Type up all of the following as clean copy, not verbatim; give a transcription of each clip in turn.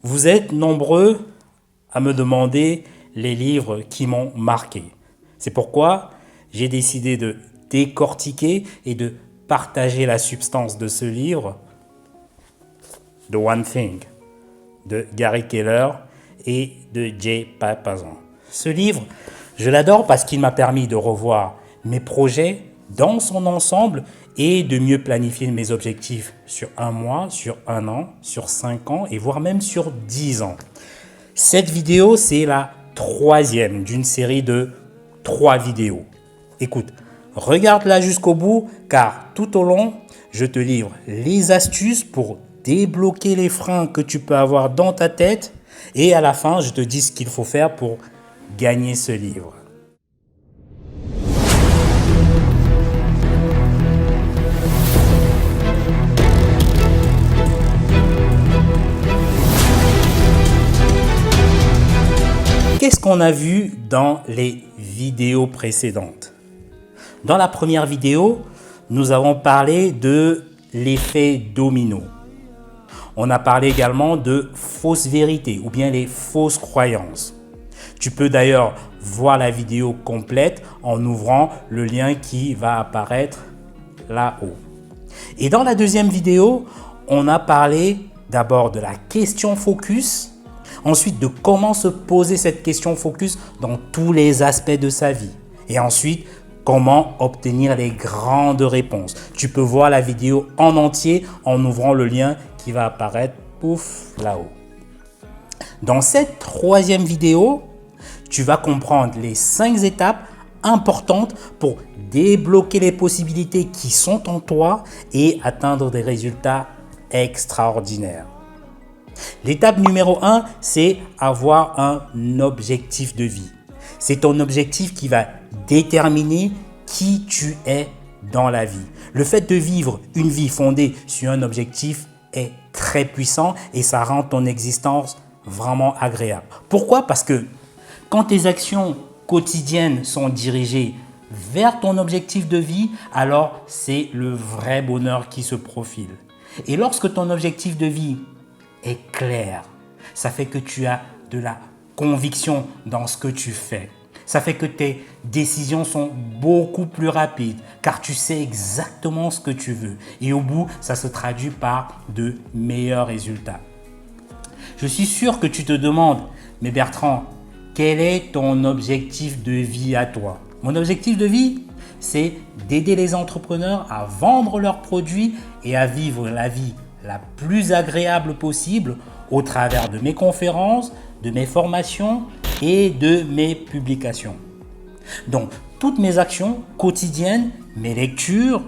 Vous êtes nombreux à me demander les livres qui m'ont marqué. C'est pourquoi j'ai décidé de décortiquer et de partager la substance de ce livre, The One Thing, de Gary Keller et de Jay Papasan. Ce livre, je l'adore parce qu'il m'a permis de revoir mes projets dans son ensemble et de mieux planifier mes objectifs sur un mois, sur un an, sur 5 ans et voire même sur 10 ans. Cette vidéo, c'est la troisième d'une série de 3 vidéos. Écoute, regarde-la jusqu'au bout car tout au long, je te livre les astuces pour débloquer les freins que tu peux avoir dans ta tête et à la fin, je te dis ce qu'il faut faire pour gagner ce livre. Qu'est-ce qu'on a vu dans les vidéos précédentes? Dans la première vidéo, nous avons parlé de l'effet domino. On a parlé également de fausses vérités ou bien les fausses croyances. Tu peux d'ailleurs voir la vidéo complète en ouvrant le lien qui va apparaître là-haut. Et dans la deuxième vidéo, on a parlé d'abord de la question focus. Ensuite, de comment se poser cette question focus dans tous les aspects de sa vie. Et ensuite, comment obtenir les grandes réponses. Tu peux voir la vidéo en entier en ouvrant le lien qui va apparaître pouf là-haut. Dans cette troisième vidéo, tu vas comprendre les 5 étapes importantes pour débloquer les possibilités qui sont en toi et atteindre des résultats extraordinaires. L'étape numéro 1, c'est avoir un objectif de vie. C'est ton objectif qui va déterminer qui tu es dans la vie. Le fait de vivre une vie fondée sur un objectif est très puissant et ça rend ton existence vraiment agréable. Pourquoi? Parce que quand tes actions quotidiennes sont dirigées vers ton objectif de vie, alors c'est le vrai bonheur qui se profile. Et lorsque ton objectif de vie est clair, ça fait que tu as de la conviction dans ce que tu fais. Ça fait que tes décisions sont beaucoup plus rapides car tu sais exactement ce que tu veux. Et au bout, ça se traduit par de meilleurs résultats. Je suis sûr que tu te demandes, mais Bertrand, quel est ton objectif de vie à toi? Mon objectif de vie, c'est d'aider les entrepreneurs à vendre leurs produits et à vivre la vie la plus agréable possible au travers de mes conférences, de mes formations et de mes publications. Donc, toutes mes actions quotidiennes, mes lectures,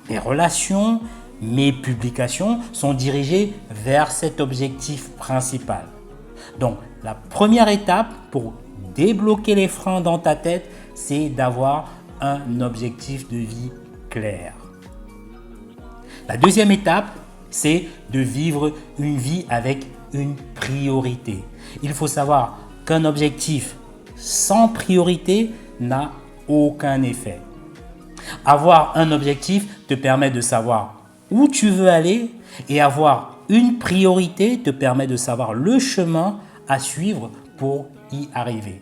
mes relations, mes publications sont dirigées vers cet objectif principal. Donc, la première étape pour débloquer les freins dans ta tête, c'est d'avoir un objectif de vie clair. La deuxième étape, c'est de vivre une vie avec une priorité. Il faut savoir qu'un objectif sans priorité n'a aucun effet. Avoir un objectif te permet de savoir où tu veux aller et avoir une priorité te permet de savoir le chemin à suivre pour y arriver.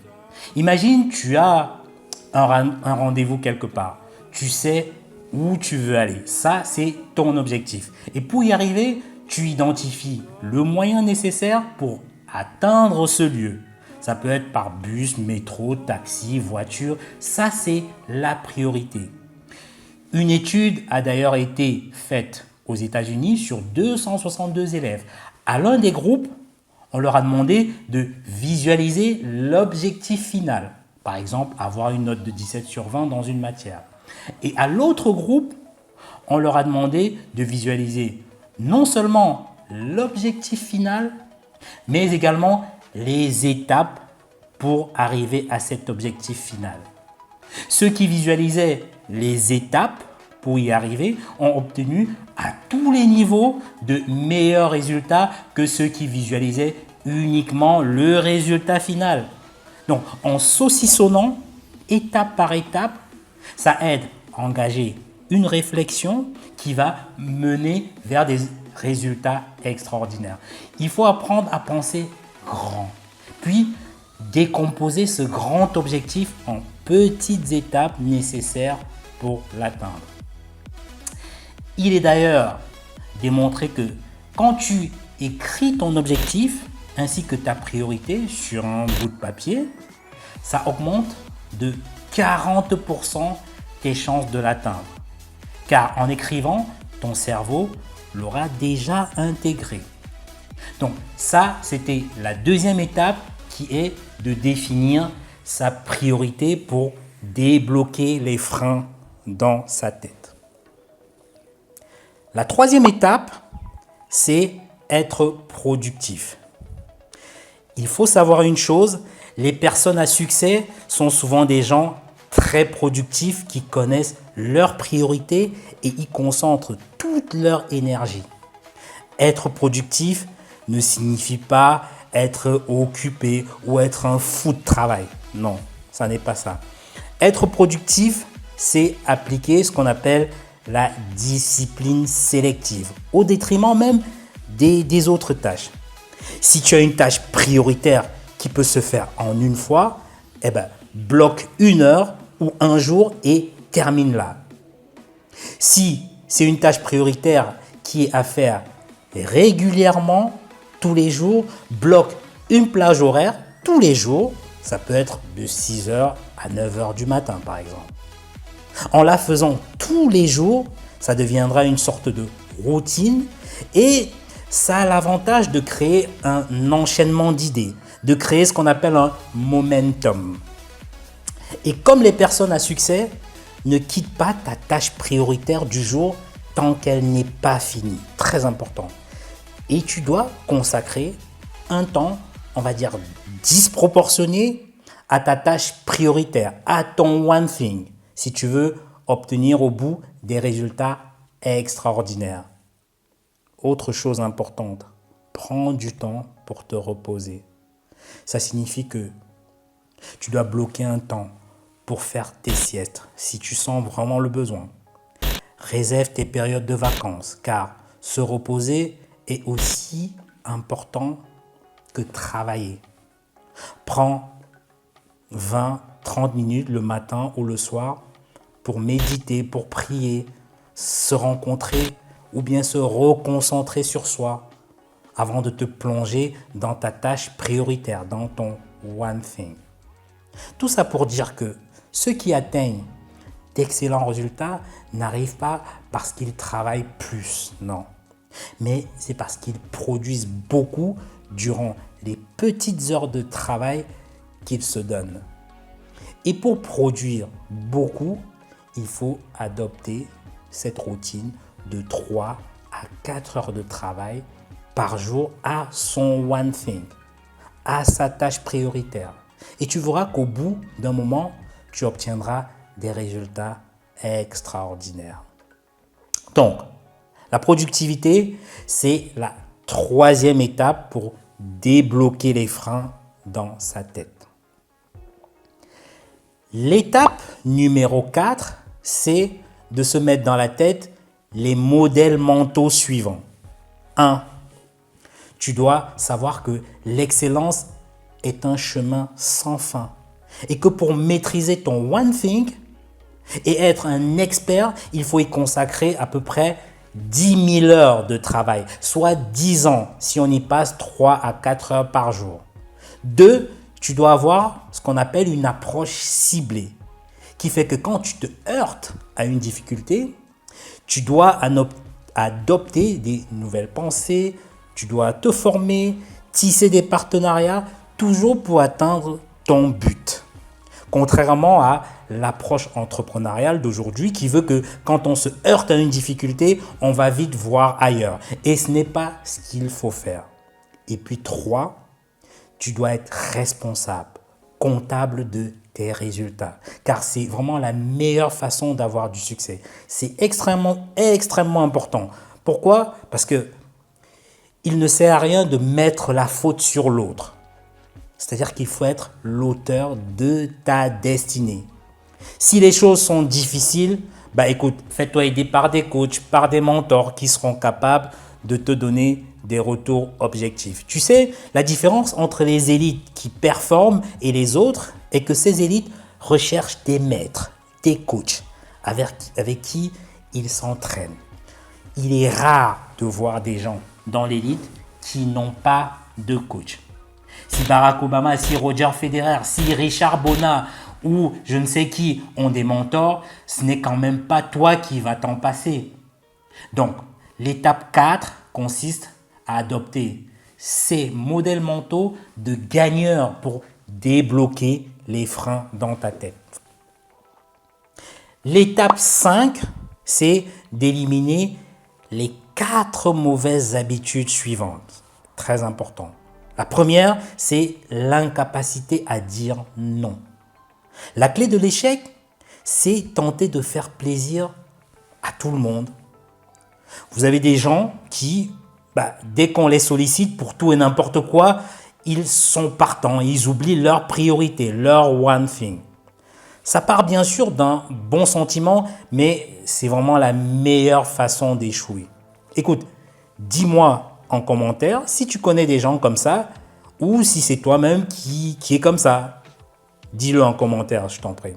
Imagine, tu as un rendez-vous quelque part. Tu sais où tu veux aller. Ça, c'est ton objectif. Et pour y arriver, tu identifies le moyen nécessaire pour atteindre ce lieu. Ça peut être par bus, métro, taxi, voiture. Ça, c'est la priorité. Une étude a d'ailleurs été faite aux États-Unis sur 262 élèves. À l'un des groupes, on leur a demandé de visualiser l'objectif final. Par exemple, avoir une note de 17 sur 20 dans une matière. Et à l'autre groupe, on leur a demandé de visualiser non seulement l'objectif final, mais également les étapes pour arriver à cet objectif final. Ceux qui visualisaient les étapes pour y arriver ont obtenu à tous les niveaux de meilleurs résultats que ceux qui visualisaient uniquement le résultat final. Donc, en saucissonnant étape par étape, ça aide à engager une réflexion qui va mener vers des résultats extraordinaires. Il faut apprendre à penser grand, puis décomposer ce grand objectif en petites étapes nécessaires pour l'atteindre. Il est d'ailleurs démontré que quand tu écris ton objectif ainsi que ta priorité sur un bout de papier, ça augmente de 40% tes chances de l'atteindre. Car en écrivant, ton cerveau l'aura déjà intégré. Donc ça, c'était la deuxième étape qui est de définir sa priorité pour débloquer les freins dans sa tête. La troisième étape, c'est être productif. Il faut savoir une chose, les personnes à succès sont souvent des gens très productifs qui connaissent leurs priorités et y concentrent toute leur énergie. Être productif ne signifie pas être occupé ou être un fou de travail. Non, ça n'est pas ça. Être productif, c'est appliquer ce qu'on appelle la discipline sélective, au détriment même des autres tâches. Si tu as une tâche prioritaire qui peut se faire en une fois, bloque 1 heure ou un jour et termine-la. Si c'est une tâche prioritaire qui est à faire régulièrement, tous les jours, bloque une plage horaire tous les jours. Ça peut être de 6 heures à 9 heures du matin, par exemple. En la faisant tous les jours, ça deviendra une sorte de routine et ça a l'avantage de créer un enchaînement d'idées, de créer ce qu'on appelle un momentum. Et comme les personnes à succès, ne quitte pas ta tâche prioritaire du jour tant qu'elle n'est pas finie. Très important. Et tu dois consacrer un temps, on va dire, disproportionné à ta tâche prioritaire, à ton one thing, si tu veux obtenir au bout des résultats extraordinaires. Autre chose importante, prends du temps pour te reposer. Ça signifie que tu dois bloquer un temps pour faire tes siestes si tu sens vraiment le besoin. Réserve tes périodes de vacances car se reposer est aussi important que travailler. Prends 20-30 minutes le matin ou le soir pour méditer, pour prier, se rencontrer ou bien se reconcentrer sur soi avant de te plonger dans ta tâche prioritaire, dans ton one thing. Tout ça pour dire que ceux qui atteignent d'excellents résultats n'arrivent pas parce qu'ils travaillent plus, non. Mais c'est parce qu'ils produisent beaucoup durant les petites heures de travail qu'ils se donnent. Et pour produire beaucoup, il faut adopter cette routine de 3 à 4 heures de travail par jour à son one thing, à sa tâche prioritaire. Et tu verras qu'au bout d'un moment, tu obtiendras des résultats extraordinaires. Donc, la productivité, c'est la troisième étape pour débloquer les freins dans sa tête. L'étape numéro 4, c'est de se mettre dans la tête les modèles mentaux suivants. 1. Tu dois savoir que l'excellence est un chemin sans fin et que pour maîtriser ton one thing et être un expert, il faut y consacrer à peu près 10 000 heures de travail, soit 10 ans si on y passe 3 à 4 heures par jour. 2. Tu dois avoir ce qu'on appelle une approche ciblée, qui fait que quand tu te heurtes à une difficulté, tu dois adopter des nouvelles pensées, tu dois te former, tisser des partenariats, toujours pour atteindre ton but. Contrairement à l'approche entrepreneuriale d'aujourd'hui qui veut que quand on se heurte à une difficulté, on va vite voir ailleurs. Et ce n'est pas ce qu'il faut faire. Et puis 3, tu dois être responsable, comptable de tes résultats. Car c'est vraiment la meilleure façon d'avoir du succès. C'est extrêmement important. Pourquoi? Parce que il ne sert à rien de mettre la faute sur l'autre. C'est-à-dire qu'il faut être l'auteur de ta destinée. Si les choses sont difficiles, écoute, fais-toi aider par des coachs, par des mentors qui seront capables de te donner des retours objectifs. Tu sais, la différence entre les élites qui performent et les autres est que ces élites recherchent des maîtres, des coachs avec qui ils s'entraînent. Il est rare de voir des gens dans l'élite qui n'ont pas de coach. Si Barack Obama, si Roger Federer, si Richard Bona ou je ne sais qui ont des mentors, ce n'est quand même pas toi qui vas t'en passer. Donc, l'étape 4 consiste à adopter ces modèles mentaux de gagneurs pour débloquer les freins dans ta tête. L'étape 5, c'est d'éliminer les 4 mauvaises habitudes suivantes. Très important. La première, c'est l'incapacité à dire non. La clé de l'échec, c'est tenter de faire plaisir à tout le monde. Vous avez des gens qui, dès qu'on les sollicite pour tout et n'importe quoi, ils sont partants, ils oublient leur priorité, leur one thing. Ça part bien sûr d'un bon sentiment, mais c'est vraiment la meilleure façon d'échouer. Écoute, dis-moi en commentaire si tu connais des gens comme ça ou si c'est toi-même qui est comme ça. Dis-le en commentaire, je t'en prie.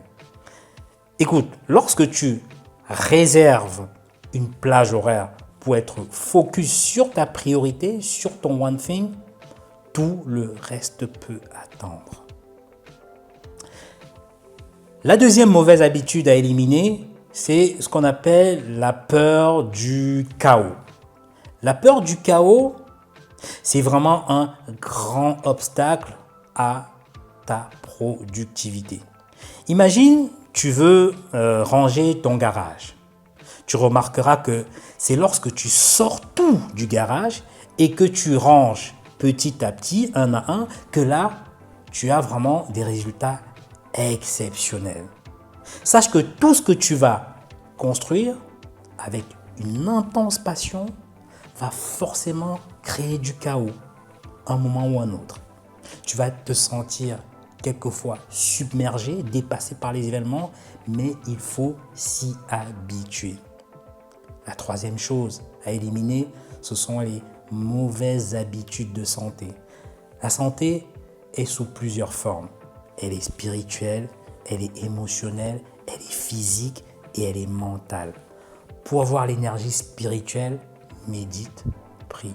Écoute, lorsque tu réserves une plage horaire pour être focus sur ta priorité, sur ton one thing, tout le reste peut attendre. La deuxième mauvaise habitude à éliminer, c'est ce qu'on appelle la peur du chaos. La peur du chaos, c'est vraiment un grand obstacle à ta productivité. Imagine, tu veux ranger ton garage. Tu remarqueras que c'est lorsque tu sors tout du garage et que tu ranges petit à petit, un à un, que là, tu as vraiment des résultats exceptionnels. Sache que tout ce que tu vas construire avec une intense passion va forcément créer du chaos, un moment ou un autre. Tu vas te sentir quelquefois submergé, dépassé par les événements, mais il faut s'y habituer. La troisième chose à éliminer, ce sont les mauvaises habitudes de santé. La santé est sous plusieurs formes. Elle est spirituelle, elle est émotionnelle, elle est physique et elle est mentale. Pour avoir l'énergie spirituelle, médite, prie.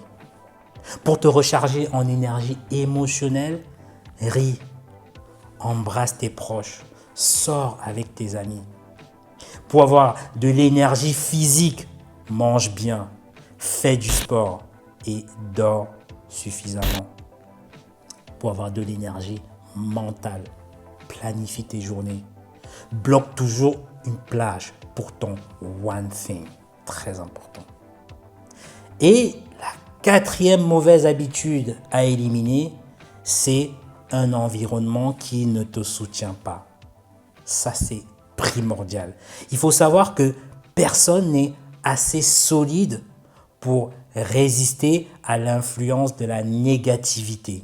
Pour te recharger en énergie émotionnelle, ris, embrasse tes proches, sors avec tes amis. Pour avoir de l'énergie physique, mange bien, fais du sport et dors suffisamment. Pour avoir de l'énergie mentale, planifie tes journées. Bloque toujours une plage pour ton one thing, très important. Et la quatrième mauvaise habitude à éliminer, c'est un environnement qui ne te soutient pas. Ça, c'est primordial. Il faut savoir que personne n'est assez solide pour résister à l'influence de la négativité.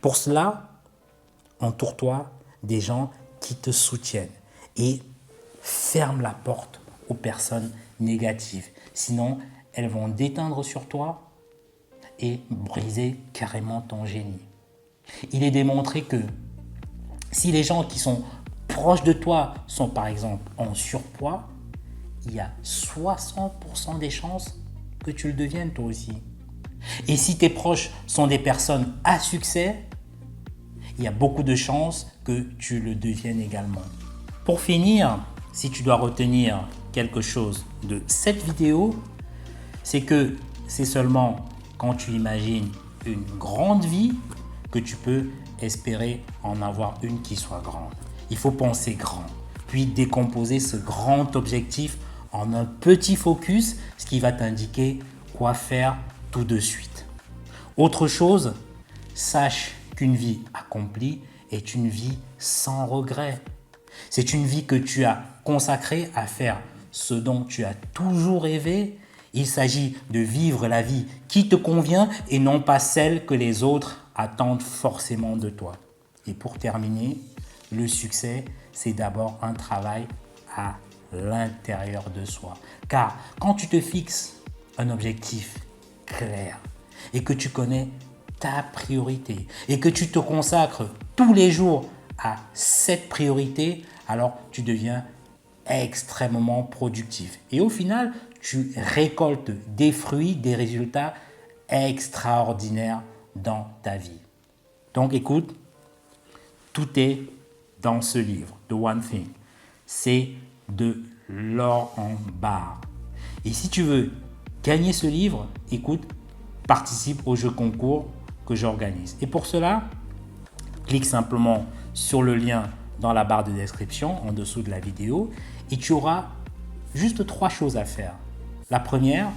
Pour cela, entoure-toi des gens qui te soutiennent et ferme la porte aux personnes négatives. Sinon, elles vont déteindre sur toi et briser carrément ton génie. Il est démontré que si les gens qui sont proches de toi sont par exemple en surpoids, il y a 60% des chances que tu le deviennes toi aussi. Et si tes proches sont des personnes à succès, il y a beaucoup de chances que tu le deviennes également. Pour finir, si tu dois retenir quelque chose de cette vidéo, c'est que c'est seulement quand tu imagines une grande vie que tu peux espérer en avoir une qui soit grande. Il faut penser grand, puis décomposer ce grand objectif en un petit focus, ce qui va t'indiquer quoi faire tout de suite. Autre chose, sache qu'une vie accomplie est une vie sans regret. C'est une vie que tu as consacrée à faire ce dont tu as toujours rêvé. Il s'agit de vivre la vie qui te convient et non pas celle que les autres attendent forcément de toi. Et pour terminer, le succès, c'est d'abord un travail à l'intérieur de soi. Car quand tu te fixes un objectif clair et que tu connais ta priorité et que tu te consacres tous les jours à cette priorité, alors tu deviens extrêmement productif. Et au final, tu récoltes des fruits, des résultats extraordinaires dans ta vie. Donc écoute, tout est dans ce livre, The One Thing. C'est de l'or en barre. Et si tu veux gagner ce livre, écoute, participe au jeu concours que j'organise. Et pour cela, clique simplement sur le lien dans la barre de description en dessous de la vidéo et tu auras juste 3 choses à faire. La première,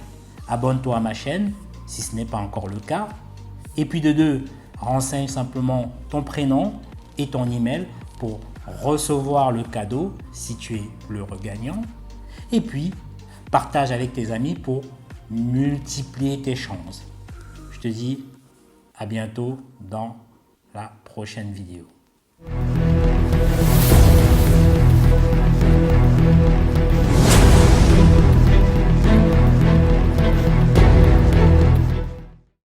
abonne-toi à ma chaîne si ce n'est pas encore le cas. Et puis de 2, renseigne simplement ton prénom et ton email pour recevoir le cadeau si tu es le regagnant. Et puis, partage avec tes amis pour multiplier tes chances. Je te dis à bientôt dans la prochaine vidéo.